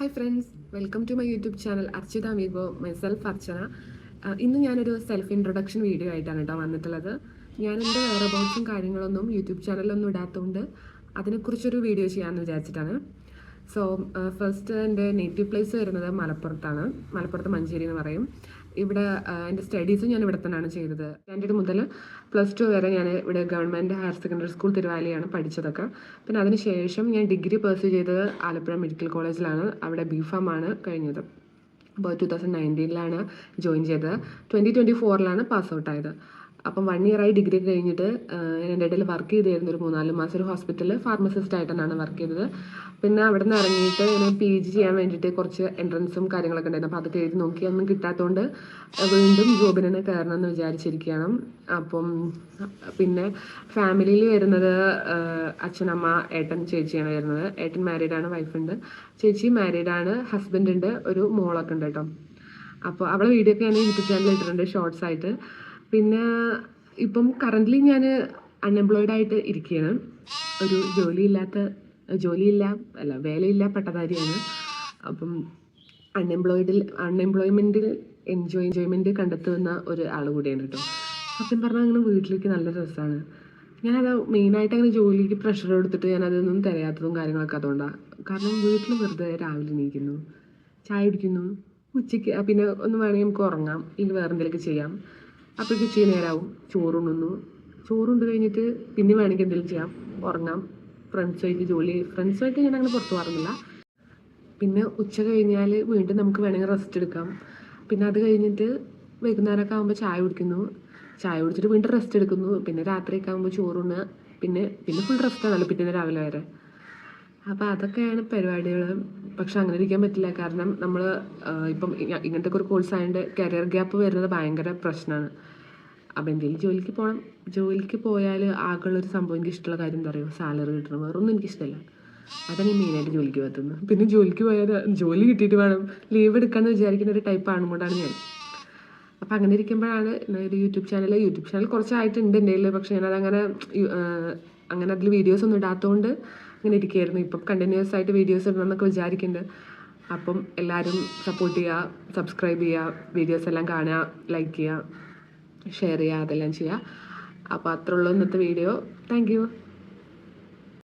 Hi friends, welcome to my YouTube channel Archita മീഗോ. Myself Archana. ഇന്ന് ഞാനൊരു സെൽഫ് ഇൻട്രൊഡക്ഷൻ വീഡിയോ ആയിട്ടാണ് കേട്ടോ വന്നിട്ടുള്ളത്. ഞാൻ എൻ്റെ വെയർ അബൌട്ട്സും കാര്യങ്ങളൊന്നും യൂട്യൂബ് ചാനലിലൊന്നും ഇടാത്തതുകൊണ്ട് അതിനെക്കുറിച്ചൊരു വീഡിയോ ചെയ്യാമെന്ന് വിചാരിച്ചിട്ടാണ്. സോ ഫസ്റ്റ് എൻ്റെ നേറ്റീവ് പ്ലേസ് വരുന്നത് മലപ്പുറത്താണ്. മലപ്പുറത്ത് മഞ്ചേരി എന്ന് പറയും. ഇവിടെ എൻ്റെ സ്റ്റഡീസും ഞാൻ ഇവിടെ തന്നെയാണ് ചെയ്തത്. സ്റ്റാൻഡേർഡ് മുതൽ +2 വരെ ഞാൻ ഇവിടെ ഗവൺമെൻറ് ഹയർ സെക്കൻഡറി സ്കൂൾ തിരുവാലിയാണ് പഠിച്ചതൊക്കെ. പിന്നെ അതിനുശേഷം ഞാൻ ഡിഗ്രി പെർസ്യൂ ചെയ്തത് ആലപ്പുഴ മെഡിക്കൽ കോളേജിലാണ്. അവിടെ B.Pharm കഴിഞ്ഞത്. അപ്പോൾ 2019 ജോയിൻ ചെയ്തത്. 2024 പാസ് ഔട്ട് ആയത്. അപ്പം 1 ഇയറായി ഡിഗ്രി കഴിഞ്ഞിട്ട് ഞാൻ എൻ്റെ ഇടയിൽ വർക്ക് ചെയ്തിരുന്നു. ഒരു 3-4 മാസം ഒരു ഹോസ്പിറ്റലിൽ ഫാർമസിസ്റ്റ് ആയിട്ടാണ് വർക്ക് ചെയ്തത്. പിന്നെ അവിടെ നിന്ന് ഇറങ്ങിയിട്ട് ഞാൻ PG ചെയ്യാൻ വേണ്ടിയിട്ട് കുറച്ച് എൻട്രൻസും കാര്യങ്ങളൊക്കെ ഉണ്ടായിരുന്നു. അപ്പോൾ അതൊക്കെ എഴുതി നോക്കി ഒന്നും കിട്ടാത്തതുകൊണ്ട് വീണ്ടും ജോബിന് തന്നെ കയറണം എന്ന് വിചാരിച്ചിരിക്കുകയാണ്. അപ്പം പിന്നെ ഫാമിലിയിൽ വരുന്നത് അച്ഛനമ്മ ഏട്ടൻ ചേച്ചിയാണ് വരുന്നത്. ഏട്ടൻ മാരീഡാണ്, വൈഫുണ്ട്. ചേച്ചി മാരീഡാണ്, ഹസ്ബൻഡ് ഉണ്ട്, ഒരു മോളൊക്കെ ഉണ്ട് കേട്ടോ. അപ്പോൾ അവളെ വീഡിയോ ഒക്കെ ഞാൻ യൂട്യൂബ് ചാനലിൽ ഇട്ടിട്ടുണ്ട് ഷോർട്സ് ആയിട്ട്. പിന്നെ ഇപ്പം കറൻ്റ്ലി ഞാൻ അൺഎംപ്ലോയിഡ് ആയിട്ട് ഇരിക്കുകയാണ്. ഒരു വേലയില്ല പട്ടധാരിയാണ്. അപ്പം അൺഎംപ്ലോയ്മെൻറ്റിൽ എൻജോയ്മെൻറ്റ് കണ്ടെത്തുന്ന ഒരു ആൾ കൂടിയാണ് കേട്ടോ. സത്യം പറഞ്ഞാൽ അങ്ങനെ വീട്ടിലേക്ക് നല്ല രസമാണ്. ഞാനത് മെയിനായിട്ട് അങ്ങനെ ജോലിക്ക് പ്രഷർ എടുത്തിട്ട് ഞാനതൊന്നും തിരയാത്തതും കാര്യങ്ങളൊക്കെ അതുകൊണ്ടാണ്. കാരണം വീട്ടിൽ വെറുതെ രാവിലെ എണീക്കുന്നു, ചായ കുടിക്കുന്നു, ഉച്ചയ്ക്ക് പിന്നെ ഒന്ന് വേണമെങ്കിൽ നമുക്ക് ഉറങ്ങാം, ഇല്ലെങ്കിൽ വേറെ എന്തെങ്കിലുമൊക്കെ ചെയ്യാം. അപ്പോഴേക്ക് ഉച്ച നേരമാവും, ചോറുണ്ട് കഴിഞ്ഞിട്ട് പിന്നെ വേണമെങ്കിൽ എന്തെങ്കിലും ചെയ്യാം, ഉറങ്ങാം, ഫ്രണ്ട്സുമായിട്ട് ഞാൻ അങ്ങനെ പുറത്ത് പോകാറില്ല. പിന്നെ ഉച്ച കഴിഞ്ഞാൽ വീണ്ടും നമുക്ക് വേണമെങ്കിൽ റെസ്റ്റ് എടുക്കാം. പിന്നെ അത് കഴിഞ്ഞിട്ട് വൈകുന്നേരമൊക്കെ ആകുമ്പോൾ ചായ കുടിച്ചിട്ട് വീണ്ടും റെസ്റ്റ് എടുക്കുന്നു. പിന്നെ രാത്രിയൊക്കെ ആകുമ്പോൾ ചോറുണ്ണുക, പിന്നെ ഫുൾ റെസ്റ്റാണല്ലോ പിറ്റേന്ന് രാവിലെ വരെ. അപ്പോൾ അതൊക്കെയാണ് പരിപാടികൾ. പക്ഷെ അങ്ങനെ ഇരിക്കാൻ പറ്റില്ല. കാരണം നമ്മൾ ഇപ്പം ഇങ്ങനത്തെ ഒരു കോഴ്സ് ആയതുകൊണ്ട് കരിയർ ഗ്യാപ്പ് വരുന്നത് ഭയങ്കര പ്രശ്നമാണ്. അപ്പോൾ എന്തെങ്കിലും ജോലിക്ക് പോകണം. ജോലിക്ക് പോയാൽ ആകെയുള്ളൊരു സംഭവം, എനിക്ക് ഇഷ്ടമുള്ള കാര്യം എന്താ പറയുക, സാലറി കിട്ടണം. വേറൊന്നും എനിക്കിഷ്ടമല്ല. അതാണ് ഈ മെയിനായിട്ട് ജോലിക്ക് പോകത്തുന്നത്. പിന്നെ ജോലിക്ക് പോയാൽ ജോലി കിട്ടിയിട്ട് വേണം ലീവ് എടുക്കാമെന്ന് വിചാരിക്കുന്ന ഒരു ടൈപ്പ് ആണുകൊണ്ടാണ് ഞാൻ. അപ്പോൾ അങ്ങനെ ഇരിക്കുമ്പോഴാണ് ഒരു യൂട്യൂബ് ചാനൽ കുറച്ചായിട്ടുണ്ട് എൻ്റെ കയ്യിൽ. പക്ഷേ ഞാനതങ്ങനെ അങ്ങനെ അതിൽ വീഡിയോസ് ഒന്നും ഇടാത്തതുകൊണ്ട് അങ്ങനെ ഇരിക്കുകയായിരുന്നു. ഇപ്പം കണ്ടിന്യൂസ് ആയിട്ട് വീഡിയോസ് ഇടണം എന്നൊക്കെ വിചാരിക്കുന്നുണ്ട്. അപ്പം എല്ലാവരും സപ്പോർട്ട് ചെയ്യുക, സബ്സ്ക്രൈബ് ചെയ്യുക, വീഡിയോസ് എല്ലാം കാണുക, ലൈക്ക് ചെയ്യുക, ഷെയർ ചെയ്യുക, അതെല്ലാം ചെയ്യുക. അപ്പോൾ അത്രേ ഉള്ളൂ ഇന്നത്തെ വീഡിയോ. Thank you.